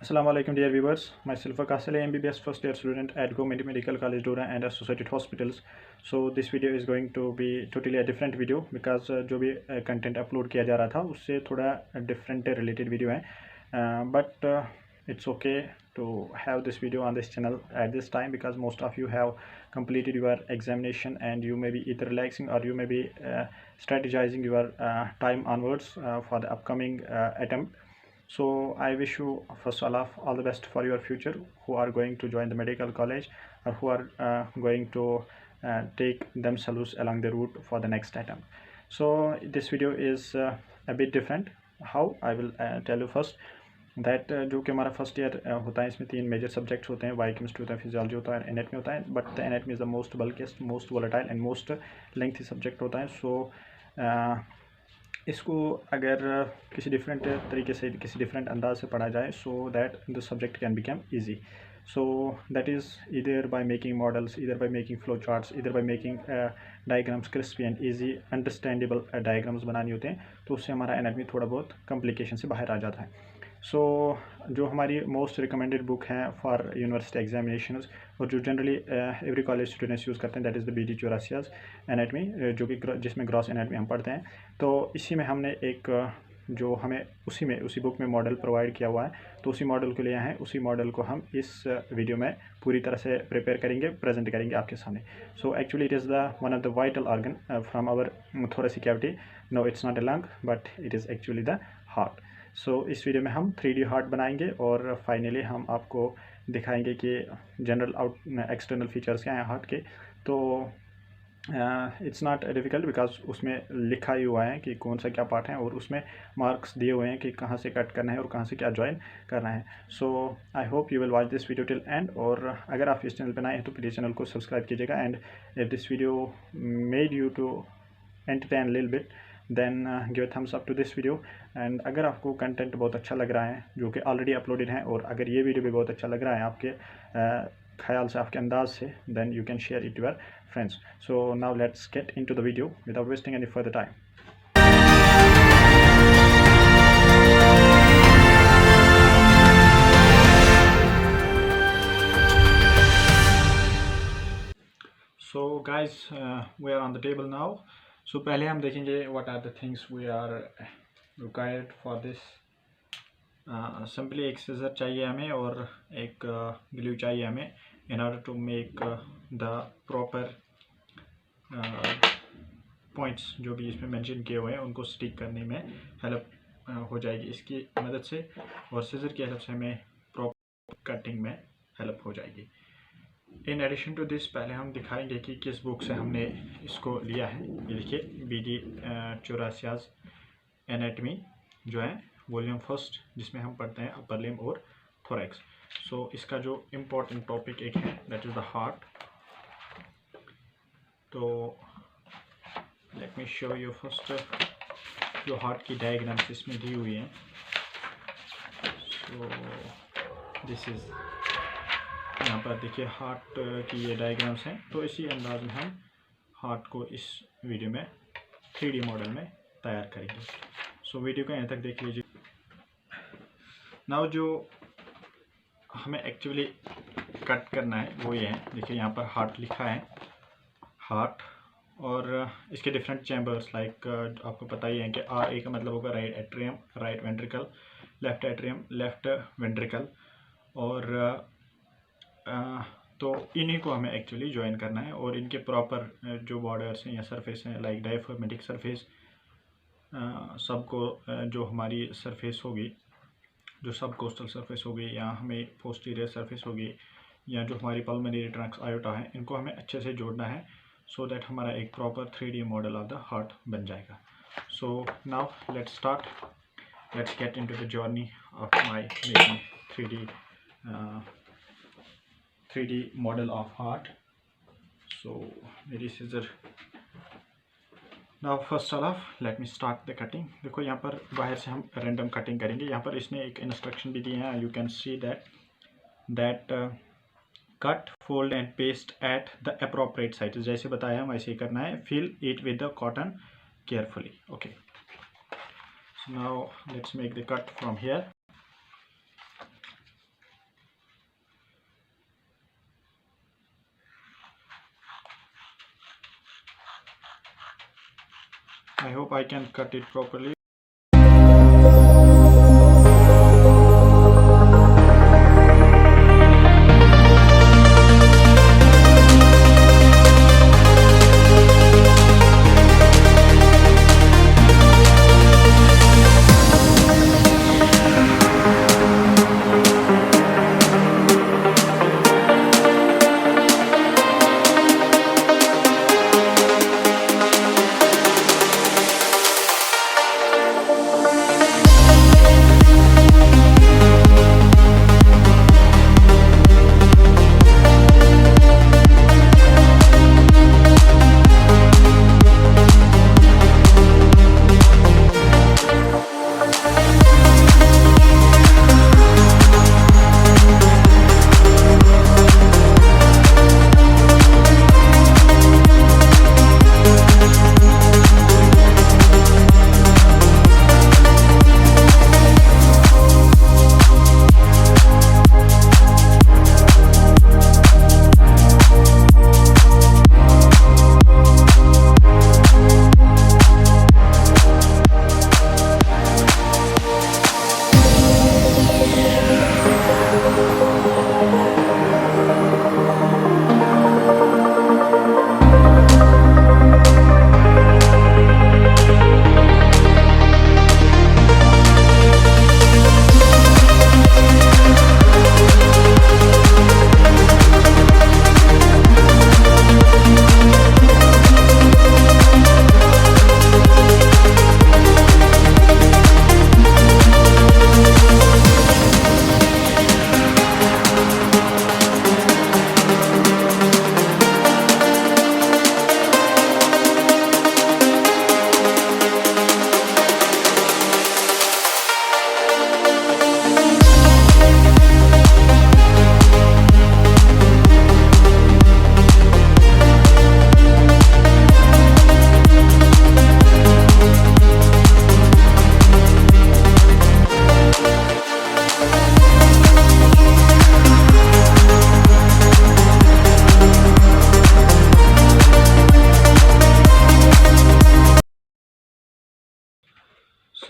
Assalamu alaikum dear viewers. Myself Waqas Ali, MBBS first year student at Government Medical College Dura and Associated Hospitals. So this video is going to be totally a different video because जो भी content upload किया जा रहा था उससे थोड़ा different related video है. But it's okay to have this video on this channel at this time because most of you have completed your examination and you may be either relaxing or you may be strategizing your time onwards for the upcoming attempt. So I wish you first of all the best for your future who are going to join the medical college or who are going to take themselves along the route for the next attempt. So this video is a bit different. How I will tell you first that जो कि हमारा first year होता है इसमें 3 major subjects होते हैं, biochemistry होता है, फिजियोलॉजी होता है, एनाटमी होता है. But the anatomy is the most bulkiest, most volatile and most lengthy subject होता है. सो इसको अगर किसी डिफरेंट तरीके से किसी डिफरेंट अंदाज से पढ़ा जाए so that the subject can become easy. So that is इधर बाय मेकिंग मॉडल्स, इधर बाय मेकिंग फ्लो चार्ट्स, इधर by making diagrams, crispy and easy understandable diagrams बनानी होते हैं. तो उससे हमारा एनाटमी थोड़ा बहुत कॉम्प्लिकेशन से बाहर आ जाता है. सो जो हमारी मोस्ट रिकमेंडेड बुक हैं फॉर यूनिवर्सिटी एग्जामिनेशंस और जो generally every college students use करते हैं that is the BD Chaurasia's anatomy, जो कि जिसमें ग्रॉस एनाटमी हम पढ़ते हैं. तो इसी में हमने एक जो हमें उसी बुक में मॉडल प्रोवाइड किया हुआ है, तो उसी मॉडल को लिए हैं. उसी मॉडल को हम इस वीडियो में पूरी तरह से प्रिपेयर करेंगे, प्रेजेंट करेंगे आपके सामने. So actually it is the one of the vital organ from our thoracic cavity. No it's not a lung but it is actually the heart. So इस वीडियो में हम 3D हार्ट बनाएंगे और finally हम आपको दिखाएंगे कि जनरल एक्सटर्नल फीचर्स क्या हैं हार्ट के. तो इट्स नॉट डिफ़िकल्ट बिकॉज उसमें लिखा ही हुआ है कि कौन सा क्या पार्ट है और उसमें मार्क्स दिए हुए हैं कि कहाँ से कट करना है और कहाँ से क्या ज्वाइन करना है. So I hope you will watch this video till end. और अगर आप इस चैनल पर नए हैं तो प्लीज़ चैनल को सब्सक्राइब कीजिएगा. And if this video made you to entertain little bit then give thumbs up to this video. And अगर आपको कंटेंट बहुत अच्छा लग रहा है जो कि ऑलरेडी अपलोडेड है और अगर ये वीडियो भी बहुत अच्छा लग रहा है आपके ख्याल से, आपके अंदाज से, then you can share it your friends. So now let's get into the video without wasting any further time. So guys, we are on the table now. So पहले हम देखेंगे what are the things we are required for this. Simply एक scissor चाहिए हमें और एक glue चाहिए हमें in order to make the proper points जो भी इसमें मेंशन किए हुए हैं उनको स्टिक करने में हेल्प हो जाएगी इसकी मदद से, और सीजर की हेल्प से हमें प्रॉपर कटिंग में हेल्प हो जाएगी. इन एडिशन टू दिस पहले हम दिखाएंगे कि किस बुक से हमने इसको लिया है. ये देखिए BD चौरासियाज एनाटमी जो है वॉल्यूम फर्स्ट, जिसमें हम पढ़ते हैं अपर लिम्ब और थोरैक्स. सो इसका जो इम्पोर्टेंट टॉपिक एक है दैट इज़ द हार्ट. तो let me show you first जो हार्ट की डायग्राम्स इसमें दी हुई हैं. सो दिस इज़, यहाँ पर देखिए हार्ट की ये डायग्राम्स हैं. तो इसी अंदाज में हम हार्ट को इस वीडियो में 3D मॉडल में तैयार करेंगे. सो वीडियो को यहाँ तक देख लीजिए. नाउ जो हमें एक्चुअली कट करना है वो ये है. देखिए यहाँ पर हार्ट लिखा है, हार्ट, और इसके डिफरेंट चैम्बर्स लाइक आपको पता ही है कि RA का मतलब होगा right atrium, right ventricle, left atrium, left ventricle. और तो इन्हीं को हमें एक्चुअली ज्वाइन करना है और इनके प्रॉपर जो बॉर्डर्स हैं या सरफेस हैं लाइक डायफ्रागमेटिक सरफेस, सबको जो हमारी सरफेस होगी, जो सब कोस्टल सरफेस होगी या हमें पोस्टीरियर सरफेस होगी या जो हमारी पल्मोनरी ट्रंक्स आयोटा है, इनको हमें अच्छे से जोड़ना है सो दैट हमारा एक proper 3D model of the heart बन जाएगा. So now let's start, let's get into the journey of my making 3D model of heart. So मेरी scissor. Now first of let me start the cutting. देखो यहाँ पर बाहर से हम random cutting करेंगे. यहाँ पर इसने एक इंस्ट्रक्शन भी दिए हैं, you can see that cut, fold and paste at the appropriate size. जैसे बताया वैसे ही करना है. Fill it with the cotton carefully. Okay, so now let's make the cut from here. I hope I can cut it properly.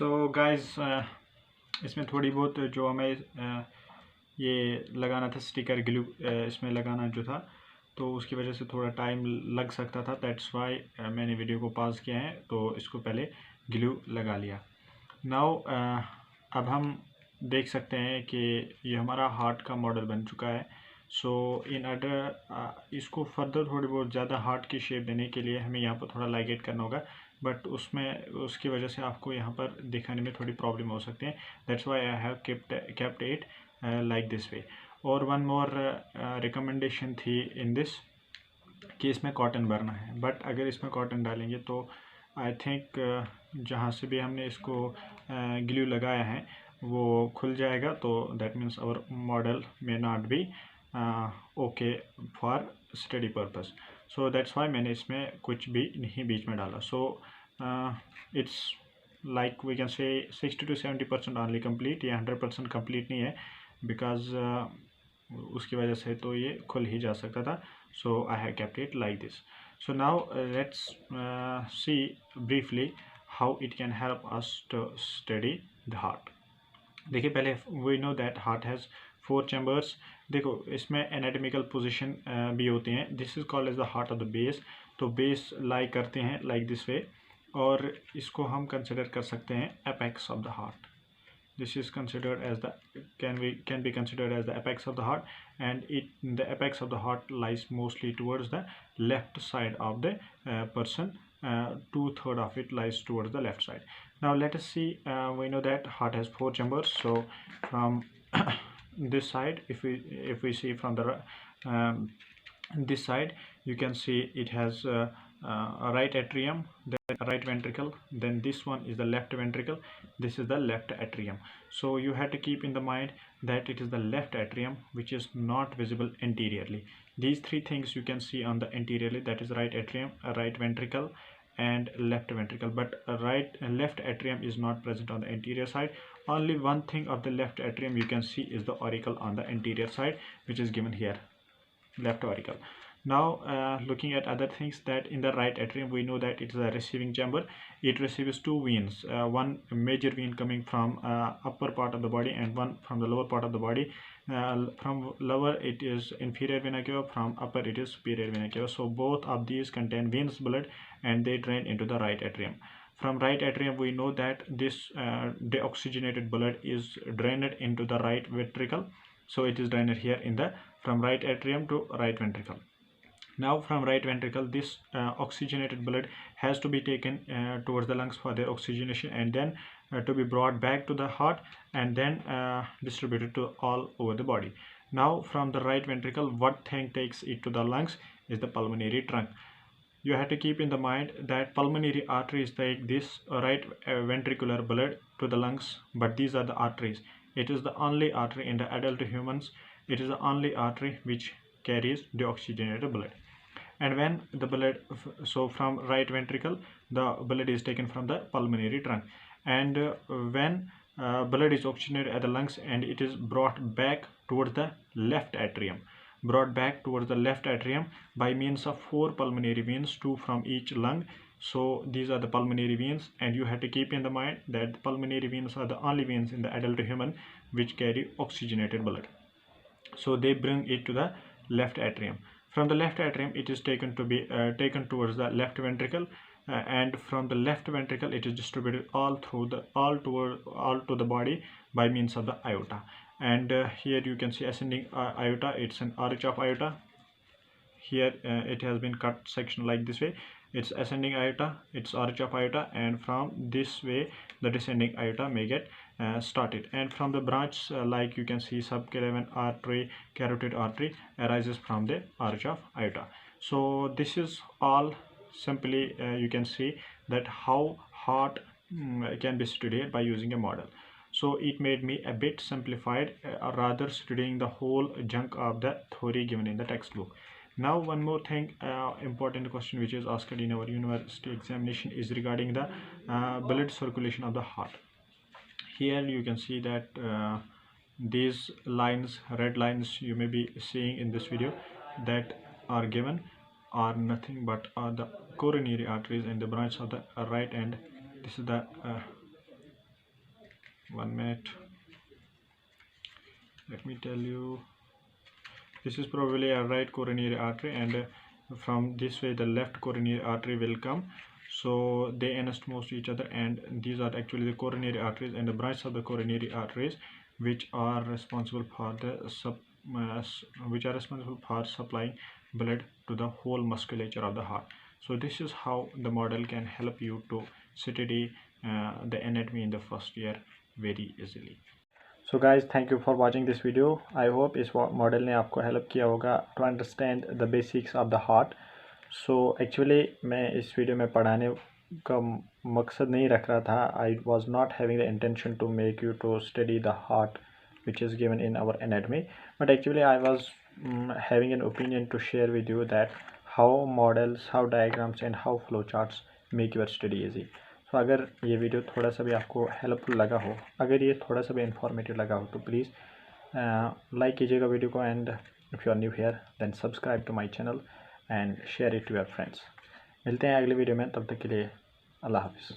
So guys इसमें थोड़ी बहुत जो हमें ये लगाना था स्टिकर ग्लू इसमें लगाना जो था, तो उसकी वजह से थोड़ा टाइम लग सकता था। दैट्स वाई मैंने वीडियो को पॉज किया है, तो इसको पहले ग्लू लगा लिया। नाउ अब हम देख सकते हैं कि ये हमारा हार्ट का मॉडल बन चुका है। सो इन ऑर्डर इसको फर्दर थोड़ी बहुत ज़्यादा हार्ट की शेप देने के लिए हमें यहाँ पर थोड़ा लाइगेट करना होगा, बट उसकी वजह से आपको यहाँ पर दिखाने में थोड़ी प्रॉब्लम हो सकती है। That's why I have kept it like this way. और वन मोर रिकमेंडेशन थी इन दिस कि इसमें कॉटन भरना है, बट अगर इसमें कॉटन डालेंगे तो आई थिंक जहाँ से भी हमने इसको ग्लू लगाया है वो खुल जाएगा, तो that means our model may not be okay for study purpose. So that's why मैंने इसमें कुछ भी नहीं बीच में डाला। So it's like we can say 60 to 70% only complete, ये 100% कंप्लीट नहीं है, बिकॉज उसकी वजह से तो ये खुल ही जा सकता था। So I have kept it like this. So now let's see briefly how it can help us to study the heart. देखिए पहले we know that heart has 4 chambers. देखो इसमें एनाटॉमिकल पोजीशन भी होती हैं। This is called as the heart of the base. तो base lie करते हैं लाइक दिस वे, और इसको हम कंसिडर कर सकते हैं apex of the heart. This is considered as the can be considered as the apex of the heart, and the apex of the heart lies mostly towards the left side of the person. 2/3 of it lies towards the left side. Now let us see. We know that heart has 4 chambers. So from this side, if we see from the this side, you can see it has a right atrium, then a right ventricle, then this one is the left ventricle, this is the left atrium. So you have to keep in the mind that it is the left atrium which is not visible anteriorly. These three things you can see on the anteriorly, that is right atrium, a right ventricle and left ventricle, but left atrium is not present on the anterior side. Only one thing of the left atrium you can see is the auricle on the anterior side, which is given here, left auricle. Now looking at other things, that in the right atrium we know that it is a receiving chamber. It receives two veins, one major vein coming from upper part of the body and one from the lower part of the body. From lower it is inferior vena cava, from upper it is superior vena cava. So both of these contain venous blood and they drain into the right atrium. From right atrium we know that this deoxygenated blood is drained into the right ventricle. So it is drained here in the from right atrium to right ventricle. Now from right ventricle, this oxygenated blood has to be taken towards the lungs for their oxygenation, and then to be brought back to the heart, and then distributed to all over the body. Now from the right ventricle, what thing takes it to the lungs is the pulmonary trunk. You have to keep in the mind that pulmonary arteries take this right ventricular blood to the lungs, but these are the arteries. It is the only artery in the adult humans. It is the only artery which carries deoxygenated blood. And when the blood, so from right ventricle the blood is taken from the pulmonary trunk, and when blood is oxygenated at the lungs, and it is brought back towards the left atrium, by means of 4 pulmonary veins, 2 from each lung. So these are the pulmonary veins, and you have to keep in the mind that the pulmonary veins are the only veins in the adult human which carry oxygenated blood. So they bring it to the left atrium. From the left atrium it is taken to be taken towards the left ventricle, and from the left ventricle it is distributed all to the body by means of the aorta. And here you can see ascending aorta. It's an arch of aorta. Here it has been cut section like this way. It's ascending aorta, it's arch of aorta, and from this way the descending aorta may get started. And from the branch, like you can see, subclavian artery, carotid artery arises from the arch of aorta. So this is all. Simply you can see that how heart can be studied by using a model. So it made me a bit simplified, rather studying the whole chunk of the theory given in the textbook. Now one more thing, important question which is asked in our university examination is regarding the blood circulation of the heart. Here you can see that these lines, red lines you may be seeing in this video, that are given are nothing but are the coronary arteries and the branch of the right end. This is the 1 minute, let me tell you. This is probably a right coronary artery, and from this way the left coronary artery will come. So they anastomose each other, and these are actually the coronary arteries and the branches of the coronary arteries which are responsible for the supplying blood to the whole musculature of the heart. So this is how the model can help you to study the anatomy in the first year very easily. So guys, thank you for watching this video. I hope इस model ने आपको help किया होगा to understand the basics of the heart. So actually मैं इस video में पढ़ाने का मकसद नहीं रख रहा था. I was not having the intention to make you to study the heart which is given in our anatomy, but actually I was having an opinion to share with you that how models, how diagrams and how flowcharts make your study easy. तो अगर ये video थोड़ा सा भी आपको helpful लगा हो, अगर ये थोड़ा सा भी इन्फॉर्मेटिव लगा हो, तो प्लीज़ लाइक कीजिएगा वीडियो को, and if you are new here then subscribe to my channel and share it to your friends. मिलते हैं अगले वीडियो में, तब तक के लिए अल्लाह हाफिज़.